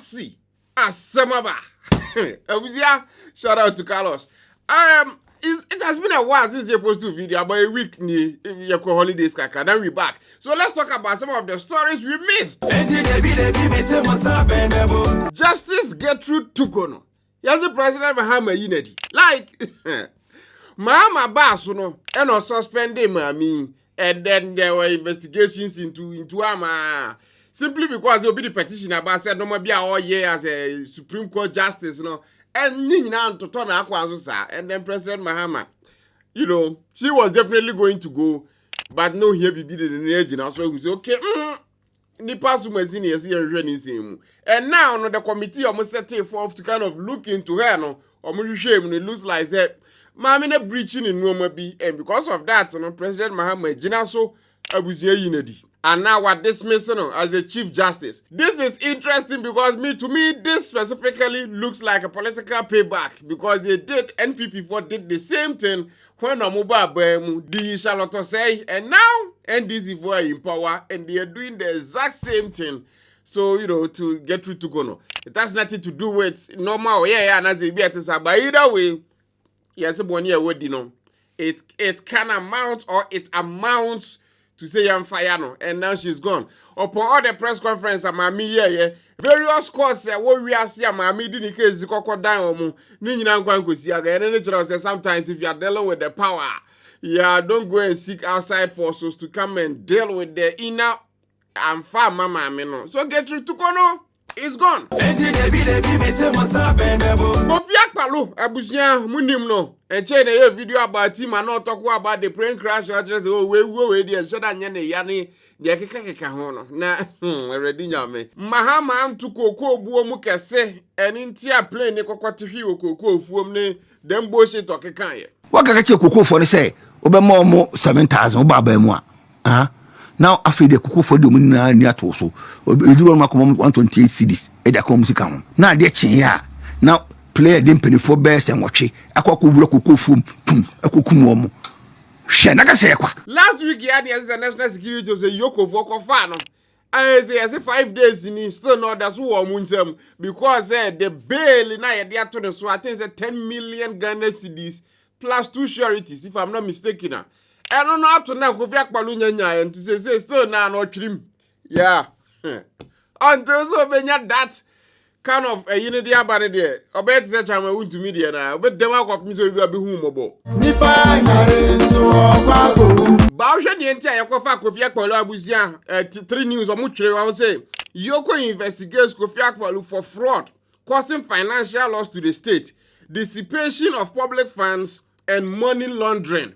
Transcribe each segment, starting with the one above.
Patsy Asemaba. Shout out to Carlos. It has been a while since you posted a video, about a week ni your holidays kaka. Then we back. So let's talk about some of the stories we missed. Justice Gertrude Torkornoo. Yes, the President Magraheb Unity. Like Mama Basuno and no suspended mommy, and then there were investigations into Ama. Simply because you'll be the petition about said no more be all year as a Supreme Court justice, and Nina to turn Akwatia, and then President Magraheb, she was definitely going to go, but no here be in the engine. So it was okay. And now the committee almost set forth to kind of look into her, shame it looks like that. Mammy breaching in Roma be, and because of that, President Magraheb Jinaso Abronye Unity. And now we're dismissing him as the Chief Justice. This is interesting because to me, this specifically looks like a political payback because NPP4 did the same thing when the Charlotte say, and now NDC4 are in power and they are doing the exact same thing. So, to get through to Torkornoo. It has nothing to do with normal, and as a better, but either way, yes, it can amount or it amounts to say I'm fire no, and now she's gone. Upon all the press conference, Mami various courts what we are seeing, Mami didn't case the crocodile and sometimes if you are dealing with the power, don't go and seek outside forces to come and deal with the inner and far mama. So get through to Torkornoo. It's gone. Abusia munim no. And check the video about him and not talk about the plane crash or just we and shut down yani the keka hono. Na already nyame. Mahama to koko buomu kese and intia plane ne kokwatifi okoko fuom ne dem bullshit okekan ye. What can you koko for say? Obemo 7,000 baba mu a. Now after the kuku for the money near to so you do 128 CDs e da come music am now dey chin ya now player dem penny for best and watch akwa bro kuku fum akukum omo hwe na ka say kwa last week here the national security was a yoko for kofa no I say 5 days in still not that's who am because the bail na ye dey to so I think say 10 million Ghana cedis plus 2 sureties if I'm not mistaken. I don't know up to now, and to say still now not trim. Yeah. Until so when you that kind of a unity about it there. I bet such I'm a to media now, but them I got me so you be humble. Bausha the entire Kofi Akwalu Abusia 3 news or much I will say Yoko investigates Kofi Akwalu for fraud, causing financial loss to the state, dissipation of public funds, and money laundering.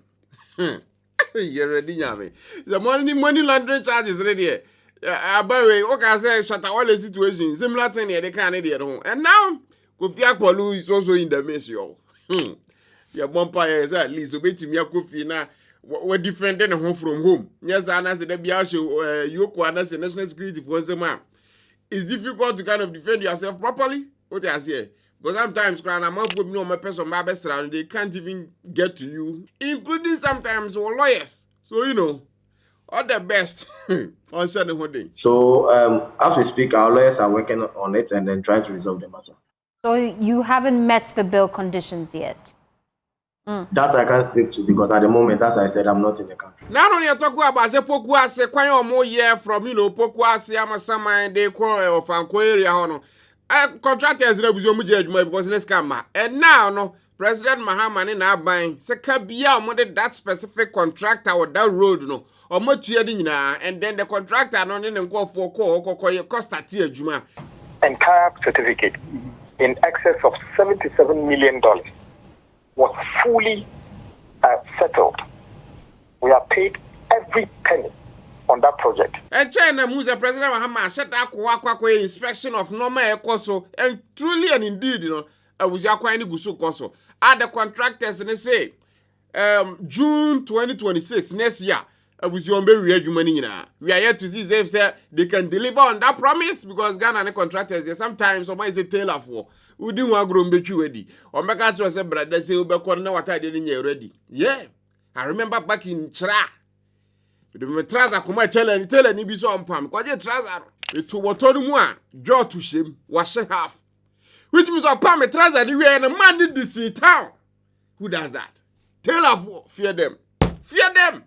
You're ready, Yami. The money laundering charges ready. By the way, what can I say? Shut all the situation. Similar thing here, they can't at home. And now, Kofi Akwalu is also in the mess, yo. Your bumper is at least obey to me, Kofi. Now, we're different than home from home. Yes, and I said, the Biasho, Yoko, and I said, national security for the man. It's difficult to kind of defend yourself properly. What I say? Because sometimes, I'm up with my person, my best around, they can't even get to you, including sometimes lawyers. So, all the best. So, as we speak, our lawyers are working on it and then trying to resolve the matter. So, you haven't met the bail conditions yet? That I can't speak to because at the moment, as I said, I'm not in the country. Now, when you talk about the Pokuase, quite more year from, Pokuase, Amasama, and they call of Anko area, contractors because let's come. And now, no, President Magraheb in our buying, Sekabia, that specific contractor or that road, no, or much and then the contractor no then go for cost at Juma. Entire certificate in excess of $77 million was fully settled. We have paid every penny on that project. And China moves the President Magraheb shut that inspection of normal ecoso and truly and indeed, I was acquiring Gusu Koso. At the contractors and they say June 2026 next year. Was your very money now. We are here to see if they can deliver on that promise because Ghana and the contractors they sometimes someone is a tailor for who didn't want to grow ready. Or make out to say brother say we know what I didn't hear ready. Yeah. I remember back in Chra. The trouser come tell and be so on palm. Because the trouser to Watonumua, jaw to shame, wash half. Which means our parameters are the way and a man in the town. Who does that? Tell of war, fear them. Fear them.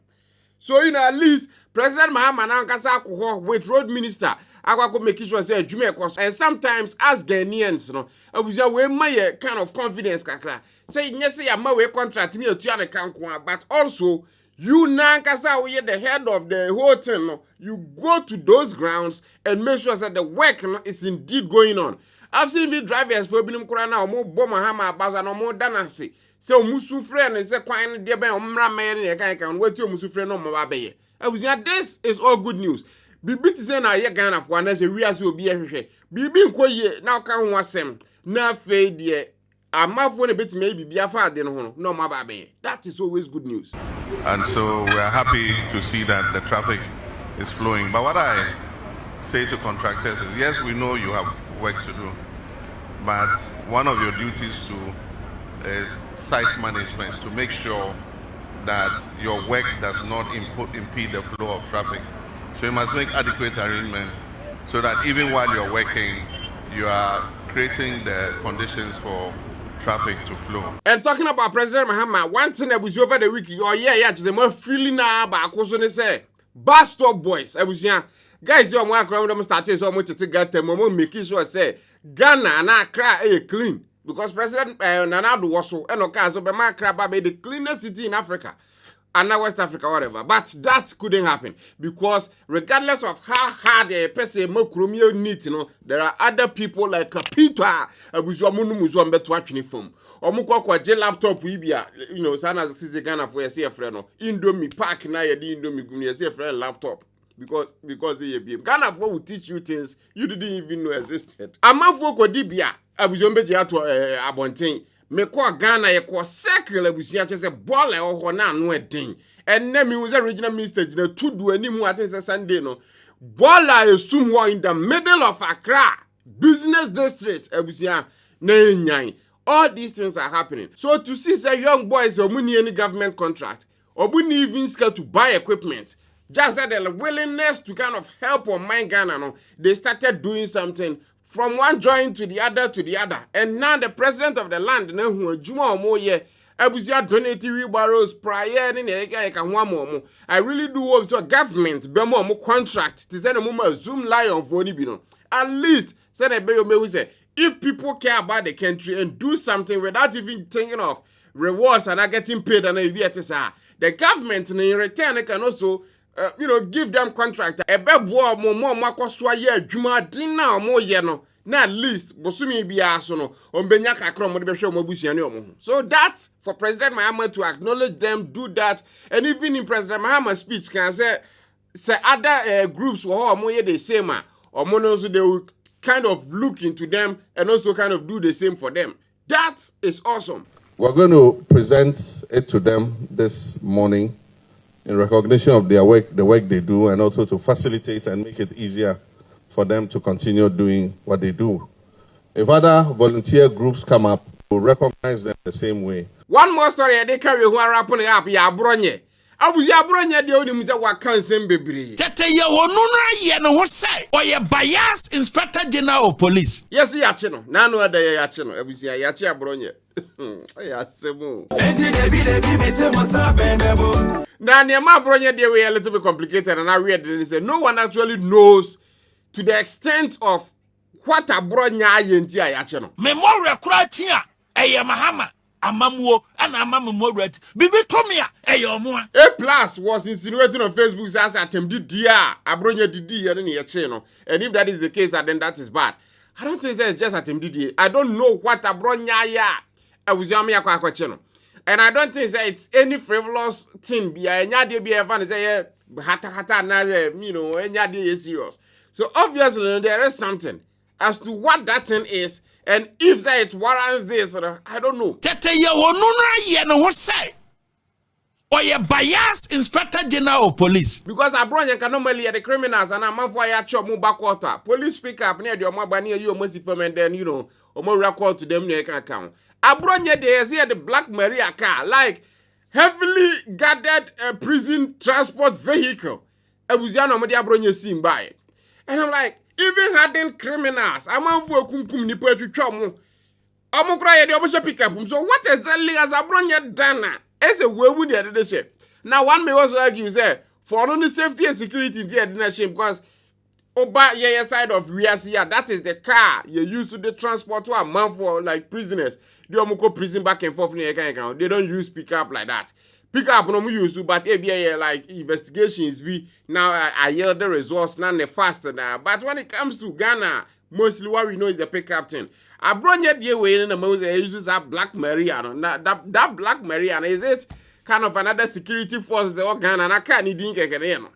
So, at least President Mahama Nankasa with road minister, I could make sure say Jumekos. And sometimes as Ghanaians, we my kind of confidence kakra. Say yes, say my way contract near Tiana Kankwa, but also you Nankasa we the head of the whole thing. You go to those grounds and make sure that the work is indeed going on. I've seen the drivers for Binum Kurana or more Bomahama Baza no more danasi. So musu friend is a quite dear by Omra man in a can wait to musu friend no more baby. I was this is all good news. Bibi to say na ye Ghana for one as a real so be a Bibi Koye now can was him. Na fade ye. A mouth one a bit maybe be a father no more baby. That is always good news. And so we are happy to see that the traffic is flowing. But what I say to contractors is yes, we know you have work to do, but one of your duties too is site management, to make sure that your work does not impede the flow of traffic. So you must make adequate arrangements so that even while you're working, you are creating the conditions for traffic to flow. And talking about President Mahama, one thing that was over the week, just more feeling now about what say, bus stop boys. I was guys, you're more around them started so much to get them, making sure say Ghana and Accra clean. Because President Nana Adowo and Okazo be Magraheb be the cleanest city in Africa and now West Africa, whatever. But that couldn't happen because regardless of how hard a person Mokromio needs, there are other people like Peter Abuzwamunu Muzwambe to watch from. Omuko kwa J laptop ibia, sana sisi Ghana for a friend. Indomie pack na ye di Indomie gumi a friend laptop. Because they be Ghana for will teach you things you didn't even know existed. Amafo ko dibia abuzombe je ato abonten me ko Ghana ye ko circle abusia che se ball e ho na no eden enne mi was original minister jina tudu animu atense Sunday no ball e sum ho in the middle of Accra business district abusia na enyan. All these things are happening. So to see say young boys or money any government contract or wouldn't even scared to buy equipment. Just that the willingness to kind of help on my Ghana, they started doing something from one joint to the other. And now the president of the land, Abuzia donated wheelbarrows prior I really do hope so government be more contract to send a more Zoom lion for Nibino. At least send a baby say if people care about the country and do something without even thinking of rewards and not getting paid and the government in return can also give them contract. A bad war more makoswa ye juma dinner more yeno. Na at least bosumi bi aso on benyaka krom mo de behwe mo busuane omo. So that's for President Mahama to acknowledge them, do that, and even in President Mahama's speech can say other groups were more the same or so they will kind of look into them and also kind of do the same for them. That is awesome. We're going to present it to them this morning in recognition of their work, the work they do, and also to facilitate and make it easier for them to continue doing what they do. If other volunteer groups come up, we'll recognize them the same way. One more story they carry who are wrapping up Abronye. Abronye the only music what can send baby. Tete ye wonunra ye no say or ye bias Inspector General of Police. Yes, yachino. Nano ada yachino. Abusia yachi Abronye. Now, Niama Abronye they were a little bit complicated, and I read that they say no one actually knows to the extent of what Abronye yenti ayachino. Memoria kratia eye Mahama amamuo ana amamuo red bibi tomia eye omoa. A+ was insinuating on Facebook as attempt dia Abronye didi and yachino. And if that is the case, then that is bad. I don't think it's just attempt didi. I don't know what Abronye ya. And I don't think that it's any frivolous thing. Be a nyade be a van say hata na nyade is serious. So obviously there is something as to what that thing is, and if that it warrants this, I don't know. Tete ye wonunra ye no say or ye bias Inspector General of Police. Because Abronye can normally the criminals and I'm for ya chop mu backwater. Police pick up near the omabani you almost from and then omo record to them near can account. Abronye they is here the Black Maria car, like heavily guarded prison transport vehicle. Ebuziano mo di Abronye sim by. And I'm like, even hardened criminals. Amanfo kunkum nipa twetwa mo. Omo kra ye de omo pick up. So what exactly has Abronye done? As a way with the ship. Now one may also argue say for only safety and security in the ship because Oba your side of Riasia, that is the car you use to the transport to a man for like prisoners. They go prison back and forth near account. They don't use pick up like that. Pick up no use but ABA like investigations be now I hear the results now the faster now. But when it comes to Ghana, mostly what we know is the pick up thing. Abronye the way in the most uses that Black Mariana. That Black Mariana is it kind of another security force the Ghana and I can't need to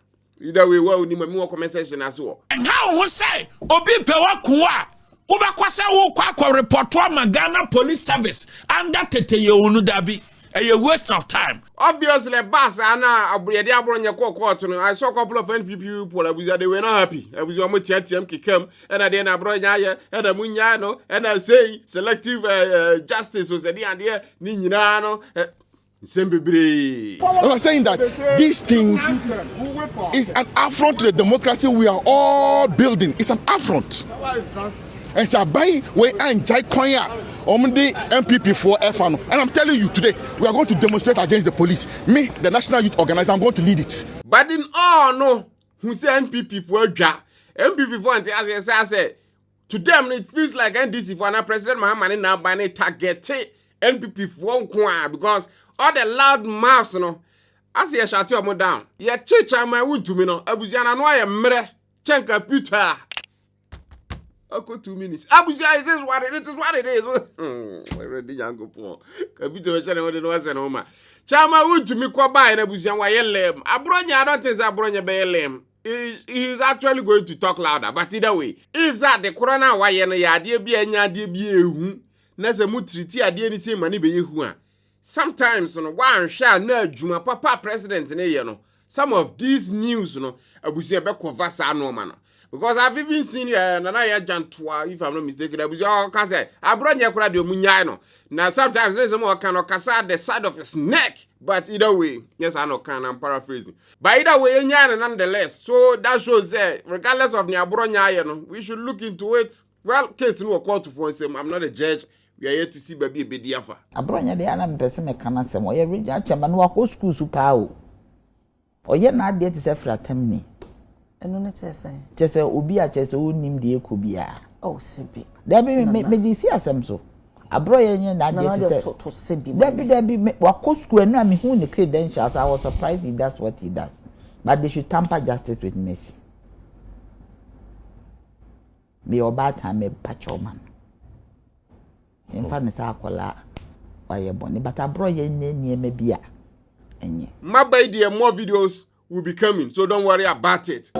either way well ni more comment section as well. And how we say obi pewa kuwa uba kwasa wo kwa report to Ghana Police Service and that tete ye onu dabi. A waste of time. Obviously, Bass and Abronye court. I saw a couple of NPP people. They were not happy. I was almost TM Kikem, and I then Abronye, and a Munyano, and I say selective justice was the idea. Ninano. I'm saying that these things is an affront to the democracy we are all building. It's an affront. And so by way and Jai Konya on the MPP for FN. And I'm telling you today, we are going to demonstrate against the police. Me, the National Youth Organizer, I'm going to lead it. But in all no, who say NPP for MPP for as I said, to them it feels like NDC for now President Mahaman now by target NPP for because all the loud mouths, as you shut your down. Yeah, church I my wound to me no. Abuziana no I am mere chen computer. Ako 2 minutes. Abuja is this what it is. Already young go computer channel what it was and home. Chama wound to me kwa buy na Abuja wa yelem. Abronye I don't think Abronye be yelem. He is actually going to talk louder, but either way, if that the corona wa ye no ya de bia nya de bia ehu na se mu treaty ade ni se mani be yehu a. Sometimes one shall na juma papa president ne ye no. Some of these news Abuja be conversa no man. Because I've even seen Nana Jantua, if I'm not mistaken, Abuja say Abronye kura de omunyai no. Now sometimes there's more kind of kasa the side of his neck, but either way, yes I know can I'm paraphrasing. But either way, nonetheless. So that shows that regardless of the Abronye, we should look into it. Well, case no court for him. I'm not a judge. We are here to see baby Bediafa. Abronye de ana mpese me kana sem o ye regional chairman wa ko school su pa o. O ye na ade te se fratem ni. Eno ne chese. Chese obi a chese onim de ekobia. Oh sebi. Da be me di si asem so. Abronye nye na ade te se to sebi. Da be wa ko school enu me hu ne credentials. I was surprised he does what he does. But they should tamper justice with mercy. Me oba time me pacho man. In fact, Mr. Akola, why you born? But Abronye near me be a. My baby, more videos will be coming, so don't worry about it.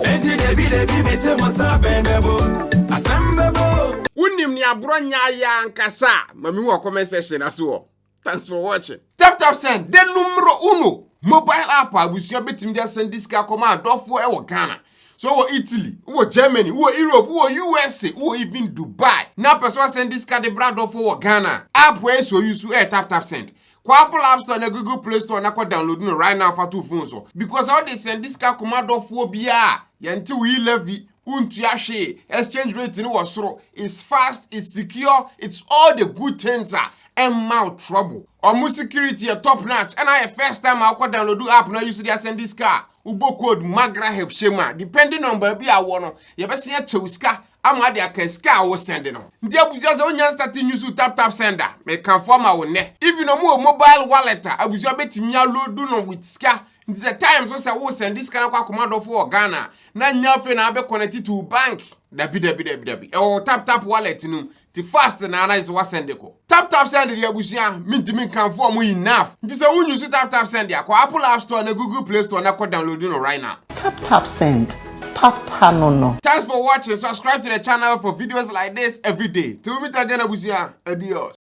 Unim ni Abronye ya nkasa. Mami wa comment section as well. Thanks for watching. Tap send. Den numero 1. Mobile app abusia betim dia send this car command dofo e wo Ghana. So wo Italy, wo Germany, wo Europe, wo USA, wo even Dubai. Now person send this card the brand of wo Ghana. App where so use tap send. Kwa Apple App Store na Google Play Store na kwa download no right now for 2 phones so. Because all they send this card command of wo bia. Yanti we levy untuashe exchange rate no was so. It's fast, it's secure, it's all the good things and mouth trouble. Omu security a top notch. And I first time I download the app now use the send this car. Ubo code Magraheb Shema. Depending on baby I want, you better see a chewska. I'm at the car was sending on. Dear Bujas only starting use to tap sender. Make conform our neck. If you know more mobile wallet, I was your bet me load do no with ska. It's a time so I will send this kind of command for Ghana. Now nothing I be connected to bank. www. Or tap wallet no. The fast na is what send ko. Tap send the abusia mean can form enough. This is when you see tap send ya. Kwa Apple App Store and Google Play Store na ko download no right now. Tap send. Papa no. Thanks for watching. Subscribe to the channel for videos like this every day. Till we meet again abusia. Adios.